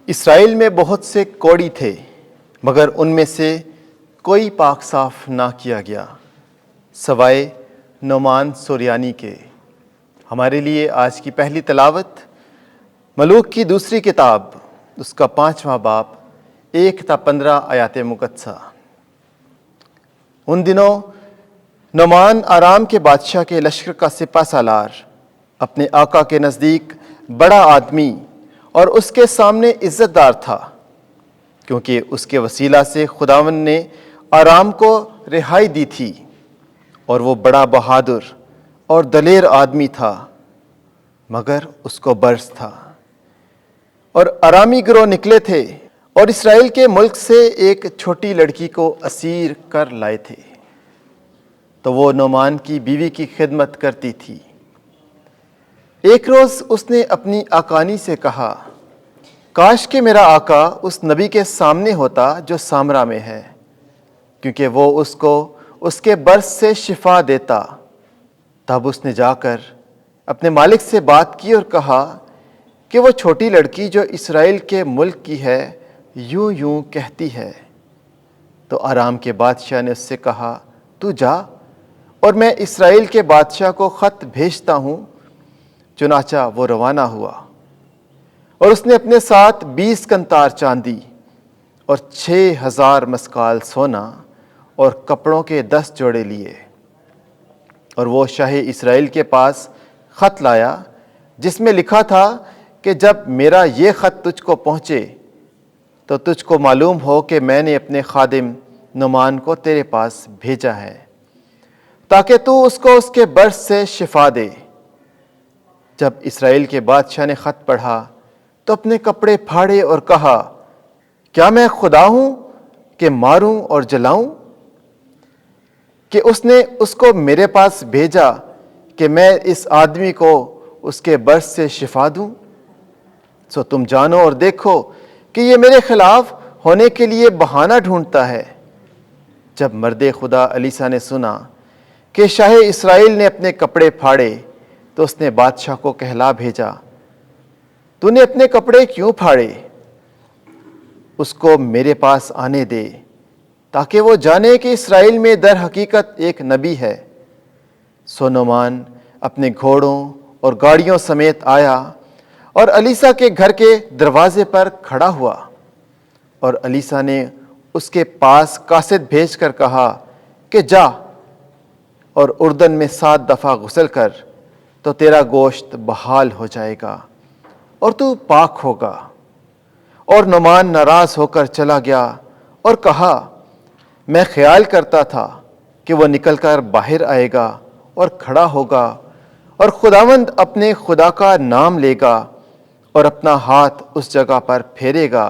اسرائیل میں بہت سے کوڑی تھے، مگر ان میں سے کوئی پاک صاف نہ کیا گیا سوائے نعمان سوریانی کے۔ ہمارے لیے آج کی پہلی تلاوت ملوک کی دوسری کتاب، اس کا 5واں باب، 1 تا 15 آیات مقدسہ۔ ان دنوں نعمان آرام کے بادشاہ کے لشکر کا سپہ سالار، اپنے آقا کے نزدیک بڑا آدمی اور اس کے سامنے عزت دار تھا، کیونکہ اس کے وسیلہ سے خداوند نے آرام کو رہائی دی تھی، اور وہ بڑا بہادر اور دلیر آدمی تھا، مگر اس کو برس تھا۔ اور آرامی گروہ نکلے تھے اور اسرائیل کے ملک سے ایک چھوٹی لڑکی کو اسیر کر لائے تھے، تو وہ نعمان کی بیوی کی خدمت کرتی تھی۔ ایک روز اس نے اپنی آقانی سے کہا، کاش کہ میرا آقا اس نبی کے سامنے ہوتا جو سامرا میں ہے، کیونکہ وہ اس کو اس کے برس سے شفا دیتا۔ تب اس نے جا کر اپنے مالک سے بات کی اور کہا کہ وہ چھوٹی لڑکی جو اسرائیل کے ملک کی ہے یوں یوں کہتی ہے۔ تو آرام کے بادشاہ نے اس سے کہا، تو جا اور میں اسرائیل کے بادشاہ کو خط بھیجتا ہوں۔ چنانچہ وہ روانہ ہوا، اور اس نے اپنے ساتھ 20 کنتار چاندی اور 6000 مسکال سونا اور کپڑوں کے 10 جوڑے لیے، اور وہ شاہ اسرائیل کے پاس خط لایا، جس میں لکھا تھا کہ جب میرا یہ خط تجھ کو پہنچے تو تجھ کو معلوم ہو کہ میں نے اپنے خادم نعمان کو تیرے پاس بھیجا ہے، تاکہ تو اس کو اس کے برس سے شفا دے۔ جب اسرائیل کے بادشاہ نے خط پڑھا تو اپنے کپڑے پھاڑے اور کہا، کیا میں خدا ہوں کہ ماروں اور جلاؤں، کہ اس نے اس کو میرے پاس بھیجا کہ میں اس آدمی کو اس کے برس سے شفا دوں؟ سو تم جانو اور دیکھو کہ یہ میرے خلاف ہونے کے لیے بہانہ ڈھونڈتا ہے۔ جب مرد خدا الیسا نے سنا کہ شاہ اسرائیل نے اپنے کپڑے پھاڑے تو اس نے بادشاہ کو کہلا بھیجا، تو نے اپنے کپڑے کیوں پھاڑے؟ اس کو میرے پاس آنے دے، تاکہ وہ جانے کہ اسرائیل میں در حقیقت ایک نبی ہے۔ سو نعمان اپنے گھوڑوں اور گاڑیوں سمیت آیا اور الیسا کے گھر کے دروازے پر کھڑا ہوا، اور الیسا نے اس کے پاس قاصد بھیج کر کہا کہ جا اور اردن میں 7 دفعہ غسل کر، تو تیرا گوشت بحال ہو جائے گا اور تو پاک ہوگا۔ اور نعمان ناراض ہو کر چلا گیا اور کہا، میں خیال کرتا تھا کہ وہ نکل کر باہر آئے گا اور کھڑا ہوگا، اور خداوند اپنے خدا کا نام لے گا اور اپنا ہاتھ اس جگہ پر پھیرے گا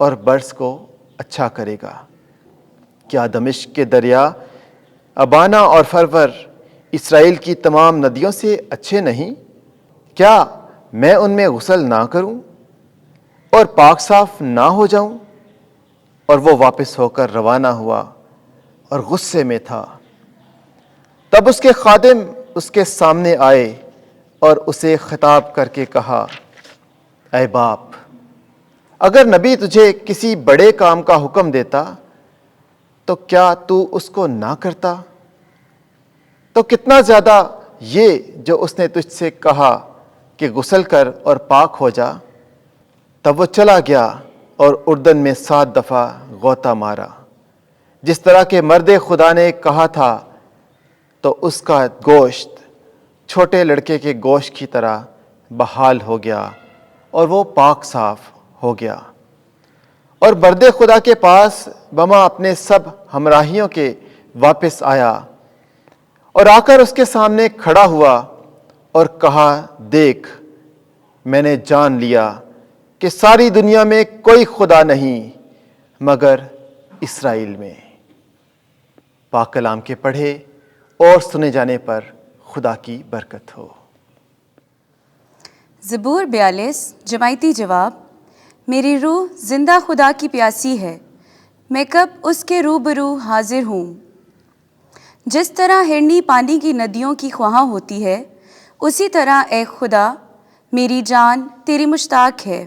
اور برس کو اچھا کرے گا۔ کیا دمشق کے دریا ابانا اور فرور اسرائیل کی تمام ندیوں سے اچھے نہیں؟ کیا میں ان میں غسل نہ کروں اور پاک صاف نہ ہو جاؤں؟ اور وہ واپس ہو کر روانہ ہوا اور غصے میں تھا۔ تب اس کے خادم اس کے سامنے آئے اور اسے خطاب کر کے کہا، اے باپ، اگر نبی تجھے کسی بڑے کام کا حکم دیتا تو کیا تو اس کو نہ کرتا؟ تو کتنا زیادہ یہ جو اس نے تجھ سے کہا کہ غسل کر اور پاک ہو جا۔ تب وہ چلا گیا اور اردن میں 7 دفعہ غوطہ مارا، جس طرح کہ مرد خدا نے کہا تھا، تو اس کا گوشت چھوٹے لڑکے کے گوشت کی طرح بحال ہو گیا اور وہ پاک صاف ہو گیا۔ اور مرد خدا کے پاس بما اپنے سب ہمراہیوں کے واپس آیا، اور آ کر اس کے سامنے کھڑا ہوا اور کہا، دیکھ، میں نے جان لیا کہ ساری دنیا میں کوئی خدا نہیں مگر اسرائیل میں۔ پاک کلام کے پڑھے اور سنے جانے پر خدا کی برکت ہو۔ زبور 42 جماعتی جواب۔ میری روح زندہ خدا کی پیاسی ہے، میں کب اس کے روبرو حاضر ہوں۔ جس طرح ہرنی پانی کی ندیوں کی خواہاں ہوتی ہے، اسی طرح اے خدا میری جان تیری مشتاق ہے۔